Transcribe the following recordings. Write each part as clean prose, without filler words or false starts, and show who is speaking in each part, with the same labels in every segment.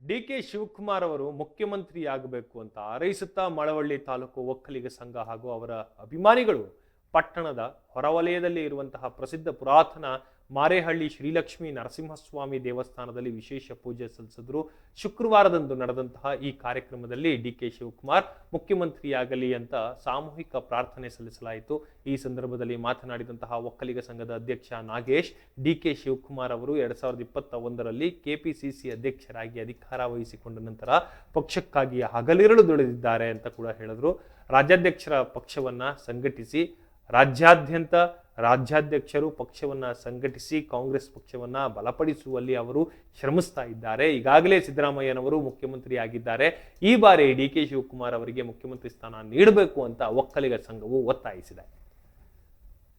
Speaker 1: ಡಿ.ಕೆ. ಶಿವಕುಮಾರ್ ಅವರು ಮುಖ್ಯಮಂತ್ರಿಯಾಗಬೇಕು ಅಂತ ಹಾರೈಸುತ್ತಾ ಮಳವಳ್ಳಿ ತಾಲೂಕು ಒಕ್ಕಲಿಗ ಸಂಘ ಹಾಗೂ ಅವರ ಅಭಿಮಾನಿಗಳು ಪಟ್ಟಣದ ಹೊರವಲಯದಲ್ಲಿ ಇರುವಂತಹ ಪ್ರಸಿದ್ಧ ಪುರಾತನ ಮಾರೇಹಳ್ಳಿ ಶ್ರೀಲಕ್ಷ್ಮೀ ನರಸಿಂಹಸ್ವಾಮಿ ದೇವಸ್ಥಾನದಲ್ಲಿ ವಿಶೇಷ ಪೂಜೆ ಸಲ್ಲಿಸಿದ್ರು. ಶುಕ್ರವಾರದಂದು ನಡೆದಂತಹ ಈ ಕಾರ್ಯಕ್ರಮದಲ್ಲಿ ಡಿ.ಕೆ. ಶಿವಕುಮಾರ್ ಮುಖ್ಯಮಂತ್ರಿಯಾಗಲಿ ಅಂತ ಸಾಮೂಹಿಕ ಪ್ರಾರ್ಥನೆ ಸಲ್ಲಿಸಲಾಯಿತು. ಈ ಸಂದರ್ಭದಲ್ಲಿ ಮಾತನಾಡಿದಂತಹ ಒಕ್ಕಲಿಗ ಸಂಘದ ಅಧ್ಯಕ್ಷ ನಾಗೇಶ್, ಡಿ.ಕೆ. ಶಿವಕುಮಾರ್ ಅವರು 2021ರಲ್ಲಿ ಕೆಪಿಸಿಸಿ ಅಧ್ಯಕ್ಷರಾಗಿ ಅಧಿಕಾರ ವಹಿಸಿಕೊಂಡ ನಂತರ ಪಕ್ಷಕ್ಕಾಗಿ ಹಗಲಿರುಳು ದುಡಿದಿದ್ದಾರೆ ಅಂತ ಕೂಡ ಹೇಳಿದ್ರು. ರಾಜ್ಯಾಧ್ಯಕ್ಷರ ಪಕ್ಷವನ್ನ ಸಂಘಟಿಸಿ ರಾಜ್ಯಾಧ್ಯಕ್ಷರು ಪಕ್ಷವನ್ನ ಸಂಘಟಿಸಿ ಕಾಂಗ್ರೆಸ್ ಪಕ್ಷವನ್ನ ಬಲಪಡಿಸುವಲ್ಲಿ ಅವರು ಶ್ರಮಿಸ್ತಾ ಇದ್ದಾರೆ. ಈಗಾಗಲೇ ಸಿದ್ದರಾಮಯ್ಯನವರು ಮುಖ್ಯಮಂತ್ರಿ ಆಗಿದ್ದಾರೆ. ಈ ಬಾರಿ ಡಿ.ಕೆ. ಶಿವಕುಮಾರ್ ಅವರಿಗೆ ಮುಖ್ಯಮಂತ್ರಿ ಸ್ಥಾನ ನೀಡಬೇಕು ಅಂತ ಒಕ್ಕಲಿಗ ಸಂಘವು ಒತ್ತಾಯಿಸಿದೆ.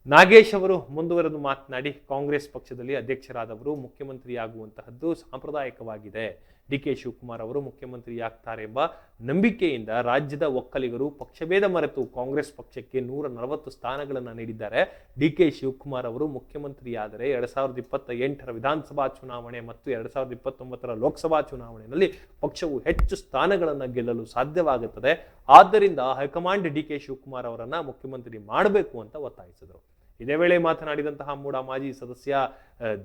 Speaker 1: ನಾಗೇಶ್ ಅವರು ಮುಂದುವರೆದು ಮಾತನಾಡಿ, ಕಾಂಗ್ರೆಸ್ ಪಕ್ಷದಲ್ಲಿ ಅಧ್ಯಕ್ಷರಾದವರು ಮುಖ್ಯಮಂತ್ರಿಯಾಗುವಂತಹದ್ದು ಸಾಂಪ್ರದಾಯಿಕವಾಗಿದೆ. ಡಿ.ಕೆ. ಶಿವಕುಮಾರ್ ಅವರು ಮುಖ್ಯಮಂತ್ರಿಯಾಗ್ತಾರೆ ಎಂಬ ನಂಬಿಕೆಯಿಂದ ರಾಜ್ಯದ ಒಕ್ಕಲಿಗರು ಪಕ್ಷಭೇದ ಮರೆತು ಕಾಂಗ್ರೆಸ್ ಪಕ್ಷಕ್ಕೆ 140 ಸ್ಥಾನಗಳನ್ನು ನೀಡಿದ್ದಾರೆ. ಡಿ.ಕೆ. ಶಿವಕುಮಾರ್ ಅವರು ಮುಖ್ಯಮಂತ್ರಿಯಾದರೆ 2028ರ ವಿಧಾನಸಭಾ ಚುನಾವಣೆ ಮತ್ತು 2029ರ ಲೋಕಸಭಾ ಚುನಾವಣೆಯಲ್ಲಿ ಪಕ್ಷವು ಹೆಚ್ಚು ಸ್ಥಾನಗಳನ್ನು ಗೆಲ್ಲಲು ಸಾಧ್ಯವಾಗುತ್ತದೆ. ಆದ್ದರಿಂದ ಹೈಕಮಾಂಡ್ ಡಿ.ಕೆ. ಶಿವಕುಮಾರ್ ಅವರನ್ನ ಮುಖ್ಯಮಂತ್ರಿ ಮಾಡಬೇಕು ಅಂತ ಒತ್ತಾಯಿಸಿದರು. ಇದೇ ವೇಳೆ ಮಾತನಾಡಿದಂತಹ ಮೂಡ ಮಾಜಿ ಸದಸ್ಯ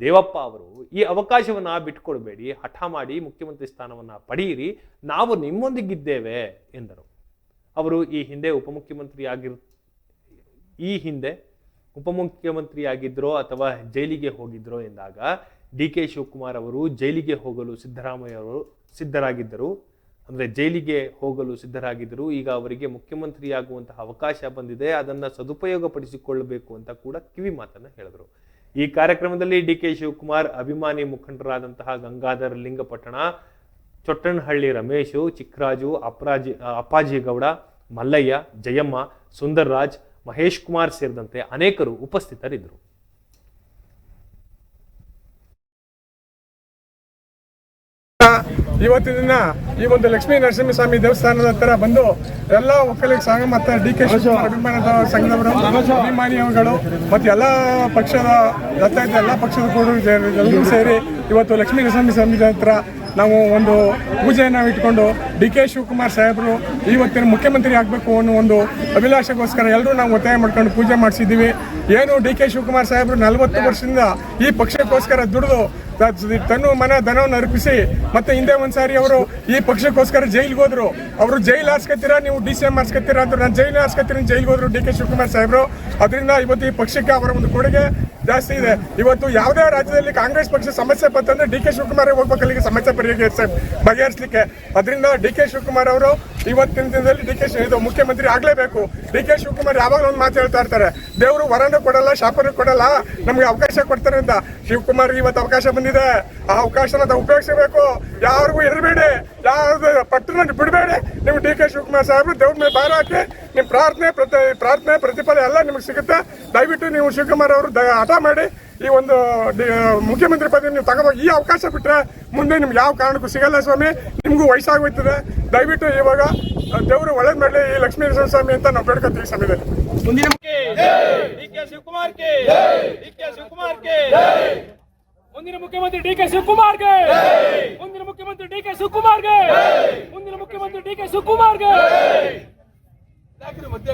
Speaker 1: ದೇವಪ್ಪ ಅವರು, ಈ ಅವಕಾಶವನ್ನ ಬಿಟ್ಟುಕೊಡಬೇಡಿ, ಹಠ ಮಾಡಿ ಮುಖ್ಯಮಂತ್ರಿ ಸ್ಥಾನವನ್ನ ಪಡೆಯಿರಿ, ನಾವು ನಿಮ್ಮೊಂದಿಗಿದ್ದೇವೆ ಎಂದರು. ಅವರು ಈ ಹಿಂದೆ ಉಪಮುಖ್ಯಮಂತ್ರಿಯಾಗಿದ್ರೋ ಅಥವಾ ಜೈಲಿಗೆ ಹೋಗಿದ್ರೋ ಎಂದಾಗ ಡಿ.ಕೆ. ಶಿವಕುಮಾರ್ ಅವರು ಜೈಲಿಗೆ ಹೋಗಲು ಸಿದ್ದರಾಮಯ್ಯ ಅವರು ಸಿದ್ಧರಾಗಿದ್ದರು. ಅಂದ್ರೆ ಜೈಲಿಗೆ ಹೋಗಲು ಸಿದ್ಧರಾಗಿದ್ದರು. ಈಗ ಅವರಿಗೆ ಮುಖ್ಯಮಂತ್ರಿಯಾಗುವಂತಹ ಅವಕಾಶ ಬಂದಿದೆ, ಅದನ್ನ ಸದುಪಯೋಗ ಪಡಿಸಿಕೊಳ್ಳಬೇಕು ಅಂತ ಕೂಡ ಕಿವಿ ಮಾತನ್ನ ಹೇಳಿದ್ರು. ಈ ಕಾರ್ಯಕ್ರಮದಲ್ಲಿ ಡಿ.ಕೆ. ಶಿವಕುಮಾರ್ ಅಭಿಮಾನಿ ಮುಖಂಡರಾದಂತಹ ಗಂಗಾಧರ್ ಲಿಂಗಪಟ್ಟಣ, ಚೊಟ್ಟನಹಳ್ಳಿ ರಮೇಶು, ಚಿಕ್ಕರಾಜು, ಅಪ್ಪಾಜಿಗೌಡ, ಮಲ್ಲಯ್ಯ, ಜಯಮ್ಮ, ಸುಂದರ್ರಾಜ್, ಮಹೇಶ್ ಕುಮಾರ್ ಸೇರಿದಂತೆ ಅನೇಕರು ಉಪಸ್ಥಿತರಿದ್ದರು.
Speaker 2: ಇವತ್ತಿನ ದಿನ ಈ ಒಂದು ಲಕ್ಷ್ಮೀ ನರಸಿಂಹಸ್ವಾಮಿ ದೇವಸ್ಥಾನದ ಹತ್ರ ಬಂದು ಎಲ್ಲ ಒಕ್ಕಲಿಗ ಸಂಘ ಮತ್ತು ಡಿ.ಕೆ. ಶಿವಕುಮಾರ್ ಅಭಿಮಾನದ ಸಂಘದವರು, ಅಭಿಮಾನಿಗಳು ಮತ್ತು ಎಲ್ಲ ಪಕ್ಷದ ಎಲ್ಲ ಪಕ್ಷದ ಕೂಡ ಸೇರಿ ಇವತ್ತು ಲಕ್ಷ್ಮೀ ನರಸಿಂಹಸ್ವಾಮಿ ಹತ್ರ ನಾವು ಒಂದು ಪೂಜೆಯನ್ನು ಇಟ್ಕೊಂಡು ಡಿ.ಕೆ. ಶಿವಕುಮಾರ್ ಸಾಹೇಬರು ಇವತ್ತಿನ ಮುಖ್ಯಮಂತ್ರಿ ಆಗಬೇಕು ಅನ್ನೋ ಒಂದು ಅಭಿಲಾಷೆಗೋಸ್ಕರ ಎಲ್ಲರೂ ನಾವು ಒತ್ತಾಯ ಮಾಡ್ಕೊಂಡು ಪೂಜೆ ಮಾಡಿಸಿದ್ದೀವಿ. ಏನು ಡಿ.ಕೆ. ಶಿವಕುಮಾರ್ ಸಾಹೇಬರು 40 ವರ್ಷದಿಂದ ಈ ಪಕ್ಷಕ್ಕೋಸ್ಕರ ದುಡಿದು ತನ್ನ ಮನ ಧನವನ್ನು ಅರ್ಪಿಸಿ ಮತ್ತೆ ಹಿಂದೆ ಒಂದ್ಸಾರಿ ಅವರು ಈ ಪಕ್ಷಕ್ಕೋಸ್ಕರ ಜೈಲಿಗೆ ಹೋದ್ರು. ಅವರು ಜೈಲು ಆರ್ಸ್ಕೊತೀರಾ, ನೀವು ಡಿ.ಸಿ.ಎಂ ಆರ್ಸ್ಕೊತೀರಾ ಅಂತ ನಾನು ಜೈಲು ಆರ್ಸ್ಕೊತೀನಿ ಜೈಲಿಗೆ ಹೋದ್ರು ಡಿ.ಕೆ. ಶಿವಕುಮಾರ್ ಸಾಹೇಬರು. ಅದರಿಂದ ಇವತ್ತು ಈ ಪಕ್ಷಕ್ಕೆ ಅವರ ಒಂದು ಕೊಡುಗೆ ಜಾಸ್ತಿ ಇದೆ. ಇವತ್ತು ಯಾವುದೇ ರಾಜ್ಯದಲ್ಲಿ ಕಾಂಗ್ರೆಸ್ ಪಕ್ಷ ಸಮಸ್ಯೆ ಬಂತಂದ್ರೆ ಡಿ.ಕೆ. ಶಿವಕುಮಾರ್ ಹೋಗ್ಬೇಕು ಅಲ್ಲಿಗೆ ಸಮಸ್ಯೆ ಬಗೆಹರಿಸಲಿಕ್ಕೆ. ಅದರಿಂದ ಡಿ.ಕೆ. ಶಿವಕುಮಾರ್ ಅವರು ಇವತ್ತಿನ ದಿನದಲ್ಲಿ ಇದು ಮುಖ್ಯಮಂತ್ರಿ ಆಗ್ಲೇಬೇಕು. ಡಿ.ಕೆ. ಶಿವಕುಮಾರ್ ಯಾವಾಗಲೂ ಒಂದು ಮಾತು ಹೇಳ್ತಾ ಇರ್ತಾರೆ, ದೇವರು ವರನೂ ಕೊಡಲ್ಲ, ಶಾಪನೂ ಕೊಡಲ್ಲ, ನಮ್ಗೆ ಅವಕಾಶ ಕೊಡ್ತಾರೆ ಅಂತ. ಶಿವಕುಮಾರ್ ಇವತ್ತು ಅವಕಾಶ ಬಂದಿದೆ, ಆ ಅವಕಾಶನ ಉಪಯೋಗಿಸಬೇಕು. ಯಾರಿಗೂ ಇರಬೇಡಿ, ಯಾವ್ದು ಪಟ್ಟಣ ಬಿಡಬೇಡಿ. ನೀವು ಡಿ.ಕೆ. ಶಿವಕುಮಾರ್ ಸಾಹೇಬರು ದೇವ್ರ ಮೇಲೆ ಭಾರ ಹಾಕಿ ನಿಮ್ಮ ಪ್ರಾರ್ಥನೆ ಪ್ರತಿಫಲ ಎಲ್ಲ ನಿಮ್ಗೆ ಸಿಗುತ್ತೆ. ದಯವಿಟ್ಟು ನೀವು ಶಿವಕುಮಾರ್ ಅವರು ಹಠ ಮಾಡಿ ಈ ಒಂದು ಮುಖ್ಯಮಂತ್ರಿ ಪದವಿ ನೀವು ತಗೋಬೇಕು. ಈ ಅವಕಾಶ ಬಿಟ್ಟರೆ ಮುಂದೆ ನಿಮ್ಗೆ ಯಾವ ಕಾರಣಕ್ಕೂ ಸಿಗಲ್ಲ ಸ್ವಾಮಿ, ನಿಮಗೂ ವಯಸ್ಸಾಗೋಯ್ತದೆ. ದಯವಿಟ್ಟು ಇವಾಗ ದೇವರು ಒಳ್ಳೇದು ಮಾಡಲಿ ಈ ಲಕ್ಷ್ಮೀ ನರಸಿಂಹಸ್ವಾಮಿ ಅಂತ ನಾವು ಬೇಡ್ಕೊತೀವಿ ಸಮಯದಲ್ಲಿ. ಮುಂದಿನ
Speaker 3: ಮುಖ್ಯಮಂತ್ರಿ ಡಿ.ಕೆ. ಶಿವಕುಮಾರ್ಗೆ, ಮುಂದಿನ ಮುಖ್ಯಮಂತ್ರಿ ಡಿ.ಕೆ. ಶಿವಕುಮಾರ್ಗೆ, ಮುಂದಿನ ಮುಖ್ಯಮಂತ್ರಿ ಡಿ.ಕೆ. ಶಿವಕುಮಾರ್ಗೆ. ಮಧ್ಯ